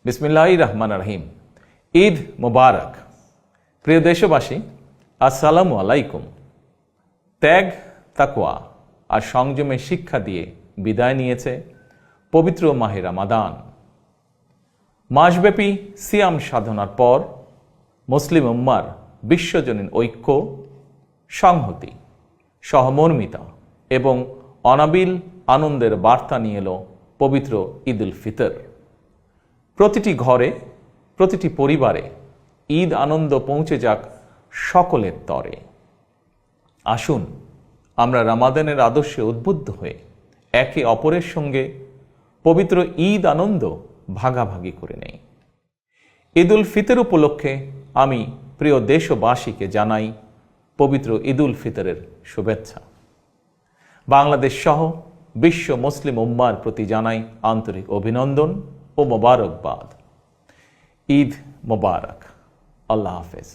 বিসমিল্লাহির রহমানির রহিম। ঈদ মোবারক। প্রিয় দেশবাসী, আসসালামু আলাইকুম। ত্যাগ, তাকওয়া আর সংযমের শিক্ষা দিয়ে বিদায় নিয়েছে পবিত্র মাহে রমাদান। মাসব্যাপী সিয়াম সাধনার পর মুসলিম উম্মার বিশ্বজনীন ঐক্য, সংহতি, সহমর্মিতা এবং অনাবিল আনন্দের বার্তা নিয়ে এলো পবিত্র ঈদ উল ফিতর। প্রতিটি ঘরে, প্রতিটি পরিবারে ঈদ আনন্দ পৌঁছে যাক সকলের তরে। আসুন আমরা রমাদানের আদর্শে উদ্বুদ্ধ হয়ে একে অপরের সঙ্গে পবিত্র ঈদ আনন্দ ভাগাভাগি করে নেই। ঈদ উল ফিতর উপলক্ষে আমি প্রিয় দেশবাসীকে জানাই পবিত্র ঈদ উল ফিতরের শুভেচ্ছা। বাংলাদেশ সহ বিশ্ব মুসলিম উম্মার প্রতি জানাই আন্তরিক অভিনন্দন ও মোবারকবাদ। ঈদ মোবারক। আল্লাহ হাফেজ।